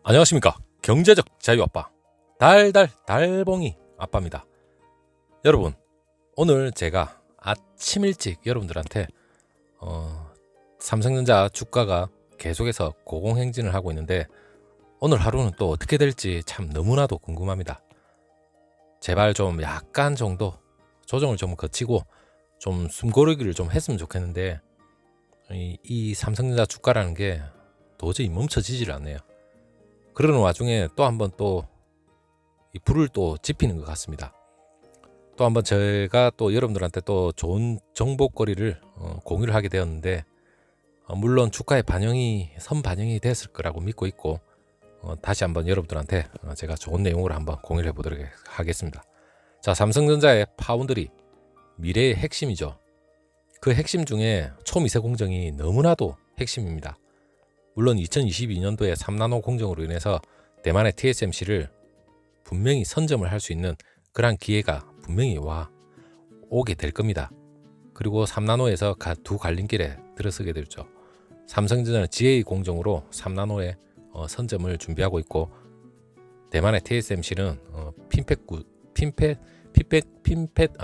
안녕하십니까. 경제적 자유아빠 달봉이 아빠입니다. 여러분, 오늘 제가 아침 일찍 여러분들한테 삼성전자 주가가 계속해서 고공행진을 하고 있는데 오늘 하루는 또 어떻게 될지 참 너무나도 궁금합니다. 제발 좀 약간 정도 조정을 좀 거치고 좀 숨고르기를 좀 했으면 좋겠는데 이 삼성전자 주가라는 게 도저히 멈춰지질 않네요. 그러는 와중에 또 한번 또 이 불을 또 지피는 것 같습니다. 또 한번 제가 또 여러분들한테 또 좋은 정보거리를 공유를 하게 되었는데 물론 주가의 선반영이 됐을 거라고 믿고 있고 다시 한번 여러분들한테 제가 좋은 내용으로 한번 공유를 해보도록 하겠습니다. 자, 삼성전자의 파운드리, 미래의 핵심이죠. 그 핵심 중에 초미세 공정이 너무나도 핵심입니다. 물론 2022년도에 3나노 공정으로 인해서 대만의 TSMC를 분명히 선점을 할 수 있는 그러한 기회가 분명히 오게 될 겁니다. 그리고 3나노에서 두 갈림길에 들어서게 되죠. 삼성전자는 GA 공정으로 3나노의 선점을 준비하고 있고 대만의 TSMC는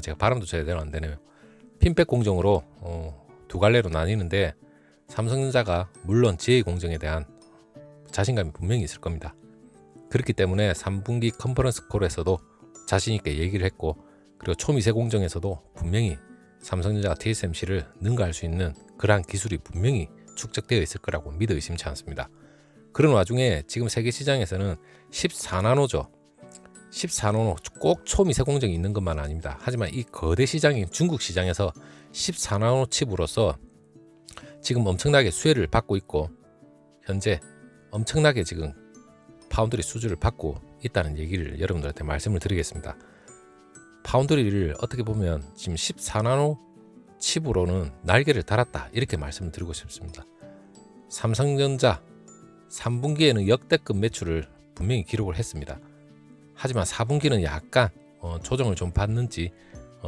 제가 발음도 제대로 안 되네요. 핀펫 공정으로 두 갈래로 나뉘는데 삼성전자가 물론 GA 공정에 대한 자신감이 분명히 있을 겁니다. 그렇기 때문에 3분기 컨퍼런스 콜에서도 자신있게 얘기를 했고 그리고 초미세 공정에서도 분명히 삼성전자가 TSMC를 능가할 수 있는 그러한 기술이 분명히 축적되어 있을 거라고 믿어 의심치 않습니다. 그런 와중에 지금 세계 시장에서는 14나노죠. 14나노 꼭 초미세 공정이 있는 것만 아닙니다. 하지만 이 거대 시장인 중국 시장에서 14나노 칩으로서 지금 엄청나게 수혜를 받고 있고 현재 엄청나게 지금 파운드리 수주를 받고 있다는 얘기를 여러분들한테 말씀을 드리겠습니다. 파운드리를 어떻게 보면 지금 14나노 칩으로는 날개를 달았다 이렇게 말씀을 드리고 싶습니다. 삼성전자 3분기에는 역대급 매출을 분명히 기록을 했습니다. 하지만 4분기는 약간 조정을 좀 받는지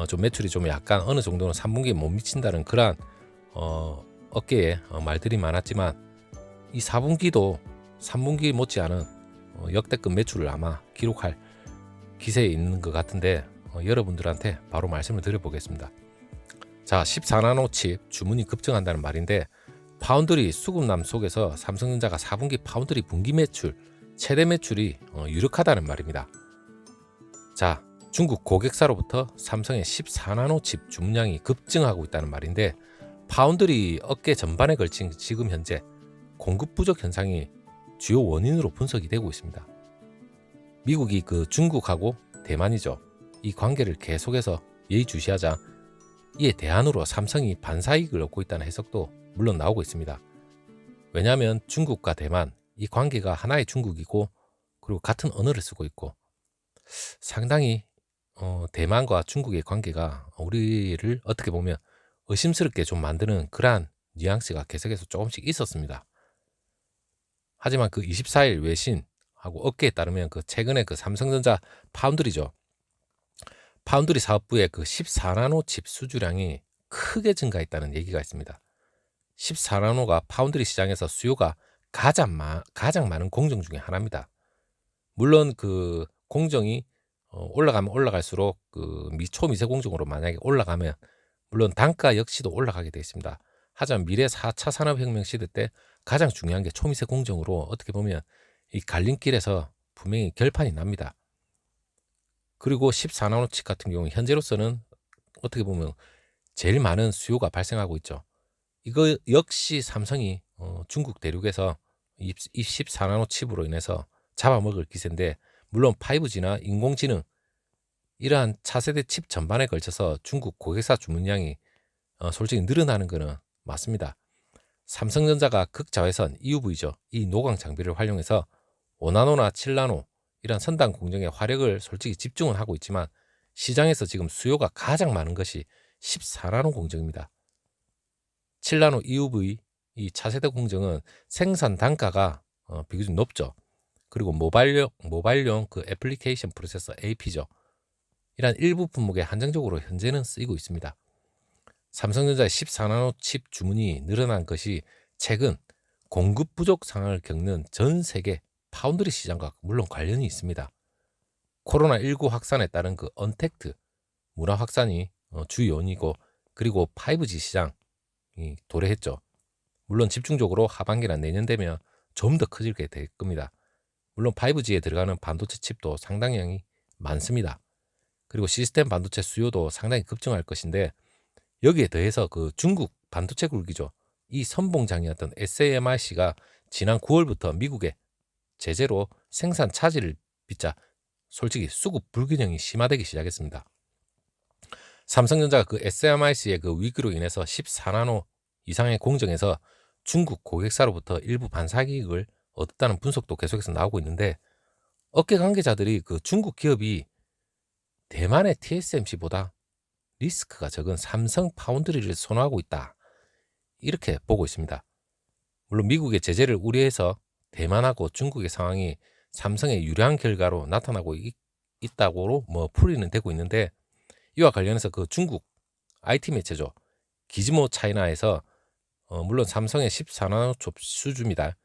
좀 매출이 좀 약간 어느 정도는 3분기에 못 미친다는 그러한 어깨에 말들이 많았지만 이 4분기도 3분기 못지않은 역대급 매출을 아마 기록할 기세에 있는 것 같은데 여러분들한테 바로 말씀을 드려보겠습니다. 자, 14나노 칩 주문이 급증한다는 말인데 파운드리 수급남 속에서 삼성전자가 4분기 파운드리 분기 매출 최대 매출이 유력하다는 말입니다. 자, 중국 고객사로부터 삼성의 14나노 칩 주문량이 급증하고 있다는 말인데 파운드리 업계 전반에 걸친 지금 현재 공급 부족 현상이 주요 원인으로 분석이 되고 있습니다. 미국이 그 중국하고 대만이죠. 이 관계를 계속해서 예의주시하자 이에 대안으로 삼성이 반사이익을 얻고 있다는 해석도 물론 나오고 있습니다. 왜냐하면 중국과 대만 이 관계가 하나의 중국이고 그리고 같은 언어를 쓰고 있고 상당히 대만과 중국의 관계가 우리를 어떻게 보면 의심스럽게 좀 만드는 그러한 뉘앙스가 계속해서 조금씩 있었습니다. 하지만 그 24일 외신하고 업계에 따르면 그 최근에 그 삼성전자 파운드리죠. 파운드리 사업부의 그 14나노 칩 수주량이 크게 증가했다는 얘기가 있습니다. 14나노가 파운드리 시장에서 수요가 가장 많은 공정 중에 하나입니다. 물론 그 공정이 올라가면 올라갈수록 그 초미세 공정으로 만약에 올라가면 물론 단가 역시도 올라가게 되어 있습니다. 하지만 미래 4차 산업혁명 시대 때 가장 중요한 게 초미세 공정으로 어떻게 보면 이 갈림길에서 분명히 결판이 납니다. 그리고 14나노 칩 같은 경우 현재로서는 어떻게 보면 제일 많은 수요가 발생하고 있죠. 이거 역시 삼성이 중국 대륙에서 이 14나노 칩으로 인해서 잡아먹을 기세인데 물론 5G나 인공지능 이러한 차세대 칩 전반에 걸쳐서 중국 고객사 주문량이 솔직히 늘어나는 것은 맞습니다. 삼성전자가 극자외선 EUV죠. 이 노광 장비를 활용해서 5나노나 7나노 이런 선단 공정에 화력을 솔직히 집중은 하고 있지만 시장에서 지금 수요가 가장 많은 것이 14나노 공정입니다. 7나노 EUV 이 차세대 공정은 생산 단가가 비교적 높죠. 그리고 모바일용 그 애플리케이션 프로세서 AP죠. 이런 일부 품목에 한정적으로 현재는 쓰이고 있습니다. 삼성전자의 14나노 칩 주문이 늘어난 것이 최근 공급 부족 상황을 겪는 전 세계 파운드리 시장과 물론 관련이 있습니다. 코로나19 확산에 따른 그 언택트 문화 확산이 주 요인이고, 그리고 5G 시장이 도래했죠. 물론 집중적으로 하반기나 내년 되면 좀 더 커지게 될 겁니다. 물론 5G에 들어가는 반도체 칩도 상당량이 많습니다. 그리고 시스템 반도체 수요도 상당히 급증할 것인데, 여기에 더해서 그 중국 반도체 굴기죠. 이 선봉장이었던 SAMIC가 지난 9월부터 미국의 제재로 생산 차질을 빚자 솔직히 수급 불균형이 심화되기 시작했습니다. 삼성전자가 그 SMIC의 그 위기로 인해서 14나노 이상의 공정에서 중국 고객사로부터 일부 반사이익을 얻었다는 분석도 계속해서 나오고 있는데, 업계 관계자들이 그 중국 기업이 대만의 TSMC보다 리스크가 적은 삼성 파운드리를 선호하고 있다, 이렇게 보고 있습니다. 물론 미국의 제재를 우려해서 대만하고 중국의 상황이 삼성의 유리한 결과로 나타나고 있다고 풀이는 되고 있는데, 이와 관련해서 그 중국 IT 매체죠, 기즈모 차이나에서 물론 삼성의 14나노 칩 수주입니다.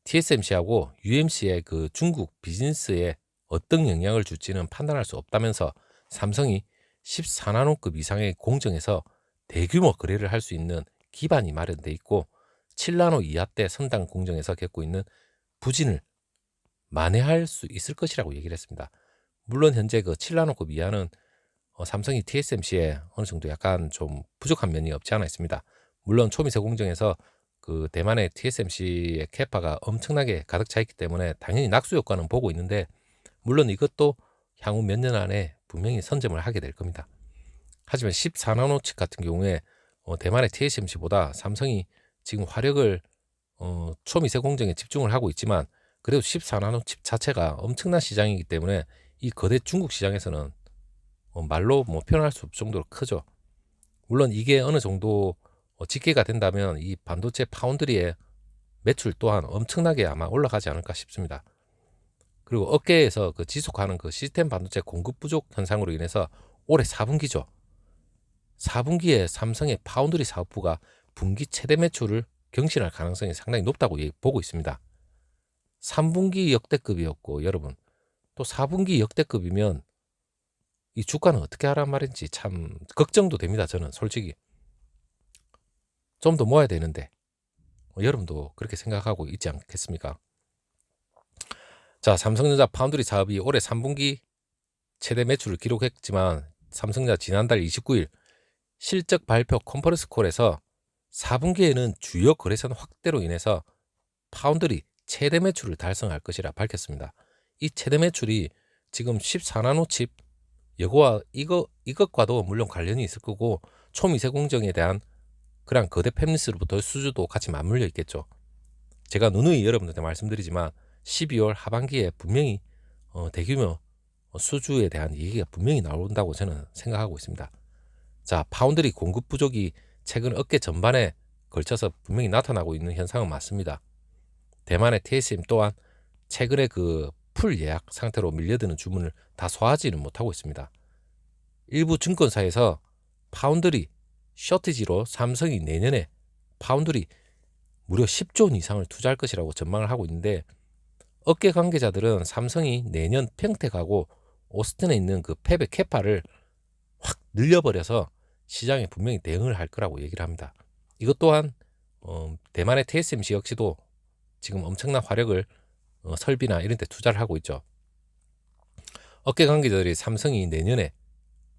TSMC하고 UMC의 그 중국 비즈니스에 어떤 영향을 줄지는 판단할 수 없다면서 삼성이 14나노급 이상의 공정에서 대규모 거래를 할 수 있는 기반이 마련돼 있고, 7나노 이하대 선당 공정에서 겪고 있는 부진을 만회할 수 있을 것이라고 얘기를 했습니다. 물론 현재 그 7나노급 이하는 삼성이 TSMC에 어느 정도 약간 좀 부족한 면이 없지 않아 있습니다. 물론 초미세 공정에서 그 대만의 TSMC의 캐파가 엄청나게 가득 차 있기 때문에 당연히 낙수 효과는 보고 있는데, 물론 이것도 향후 몇 년 안에 분명히 선점을 하게 될 겁니다. 하지만 14나노 칩 같은 경우에 대만의 TSMC보다 삼성이 지금 화력을 초미세 공정에 집중을 하고 있지만, 그래도 14나노 칩 자체가 엄청난 시장이기 때문에 이 거대 중국 시장에서는 말로 표현할 수 없을 정도로 크죠. 물론 이게 어느 정도 집계가 된다면 이 반도체 파운드리의 매출 또한 엄청나게 아마 올라가지 않을까 싶습니다. 그리고 업계에서 그 지속하는 그 시스템 반도체 공급 부족 현상으로 인해서 올해 4분기죠. 4분기에 삼성의 파운드리 사업부가 분기 최대 매출을 경신할 가능성이 상당히 높다고 보고 있습니다. 3분기 역대급이었고, 여러분 또 4분기 역대급이면 이 주가는 어떻게 하란 말인지 참 걱정도 됩니다. 저는 솔직히 좀 더 모아야 되는데, 여러분도 그렇게 생각하고 있지 않겠습니까? 자, 삼성전자 파운드리 사업이 올해 3분기 최대 매출을 기록했지만, 삼성전자 지난달 29일 실적 발표 컨퍼런스 콜에서 4분기에는 주요 거래선 확대로 인해서 파운드리 최대 매출을 달성할 것이라 밝혔습니다. 이 최대 매출이 지금 14나노 칩 이것과도 물론 관련이 있을 거고, 초미세 공정에 대한 그런 거대 팹리스로부터 수주도 같이 맞물려 있겠죠. 제가 누누이 여러분들한테 말씀드리지만 12월 하반기에 분명히 대규모 수주에 대한 얘기가 분명히 나온다고 저는 생각하고 있습니다. 자, 파운드리 공급 부족이 최근 업계 전반에 걸쳐서 분명히 나타나고 있는 현상은 맞습니다. 대만의 TSM 또한 최근에 그 풀 예약 상태로 밀려드는 주문을 다 소화하지는 못하고 있습니다. 일부 증권사에서 파운드리 쇼티지로 삼성이 내년에 파운드리 무려 10조 원 이상을 투자할 것이라고 전망을 하고 있는데, 업계 관계자들은 삼성이 내년 평택하고 오스틴에 있는 그 팹의 캐파를 확 늘려버려서 시장에 분명히 대응을 할 거라고 얘기를 합니다. 이것 또한 대만의 TSMC 역시도 지금 엄청난 화력을 설비나 이런 데 투자를 하고 있죠. 업계 관계자들이 삼성이 내년에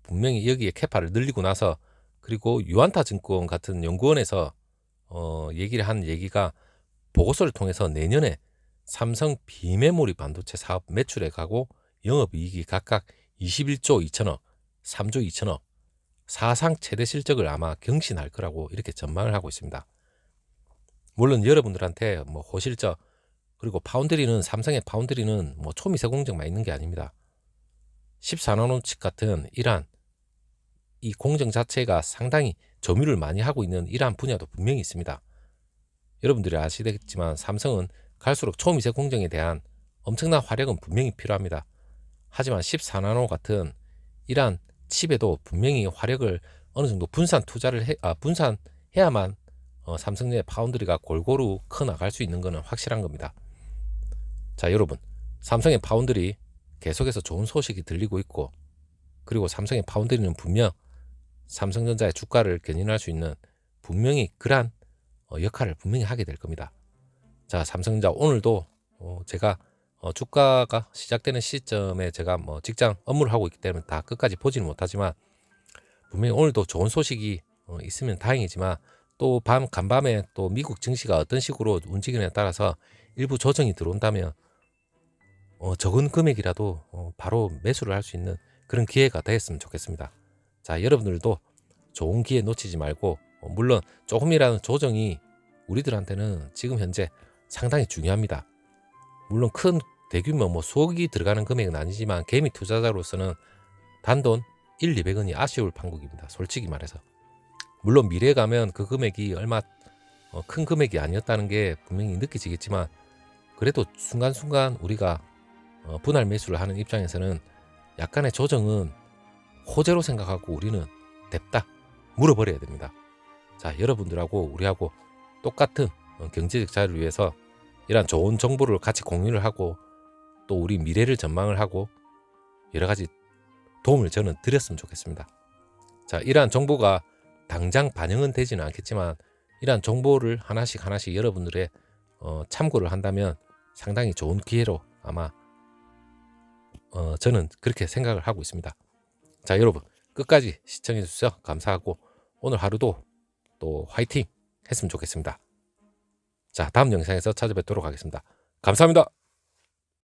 분명히 여기에 캐파를 늘리고 나서, 그리고 유안타 증권 같은 연구원에서 얘기를 한 얘기가 보고서를 통해서 내년에 삼성 비메모리 반도체 사업 매출액하고 영업이익이 각각 21조 2천억, 3조 2천억, 사상 최대 실적을 아마 경신할 거라고 이렇게 전망을 하고 있습니다. 물론 여러분들한테 호실적, 그리고 파운드리는 삼성의 파운드리는 초미세 공정만 있는 게 아닙니다. 14나노 칩 같은 이러한 이 공정 자체가 상당히 점유를 많이 하고 있는 이러한 분야도 분명히 있습니다. 여러분들이 아시겠지만 삼성은 갈수록 초미세 공정에 대한 엄청난 화력은 분명히 필요합니다. 하지만 14나노 같은 이러한 칩에도 분명히 화력을 어느 정도 분산해야만 삼성의 파운드리가 골고루 커 나갈 수 있는 것은 확실한 겁니다. 자, 여러분, 삼성의 파운드리 계속해서 좋은 소식이 들리고 있고, 그리고 삼성의 파운드리는 분명 삼성전자의 주가를 견인할 수 있는 분명히 그러한 역할을 분명히 하게 될 겁니다. 자, 삼성전자 오늘도 제가 주가가 시작되는 시점에 제가 직장 업무를 하고 있기 때문에 다 끝까지 보지는 못하지만 분명히 오늘도 좋은 소식이 있으면 다행이지만 또 간밤에 또 미국 증시가 어떤 식으로 움직이느냐에 따라서 일부 조정이 들어온다면 적은 금액이라도 바로 매수를 할 수 있는 그런 기회가 됐으면 좋겠습니다. 자, 여러분들도 좋은 기회 놓치지 말고 물론 조금이라는 조정이 우리들한테는 지금 현재 상당히 중요합니다. 물론 큰 대규모 수억이 들어가는 금액은 아니지만 개미 투자자로서는 단돈 1, 200원이 아쉬울 판국입니다. 솔직히 말해서. 물론 미래에 가면 그 금액이 얼마 큰 금액이 아니었다는 게 분명히 느껴지겠지만 그래도 순간순간 우리가 분할 매수를 하는 입장에서는 약간의 조정은 호재로 생각하고 우리는 냅다 물어버려야 됩니다. 자, 여러분들하고 우리하고 똑같은 경제적 자유를 위해서 이러한 좋은 정보를 같이 공유를 하고 또 우리 미래를 전망을 하고 여러 가지 도움을 저는 드렸으면 좋겠습니다. 자, 이러한 정보가 당장 반영은 되지는 않겠지만 이러한 정보를 하나씩 여러분들의 참고를 한다면 상당히 좋은 기회로 아마 저는 그렇게 생각을 하고 있습니다. 자, 여러분 끝까지 시청해 주셔서 감사하고 오늘 하루도 또 화이팅 했으면 좋겠습니다. 자, 다음 영상에서 찾아뵙도록 하겠습니다. 감사합니다.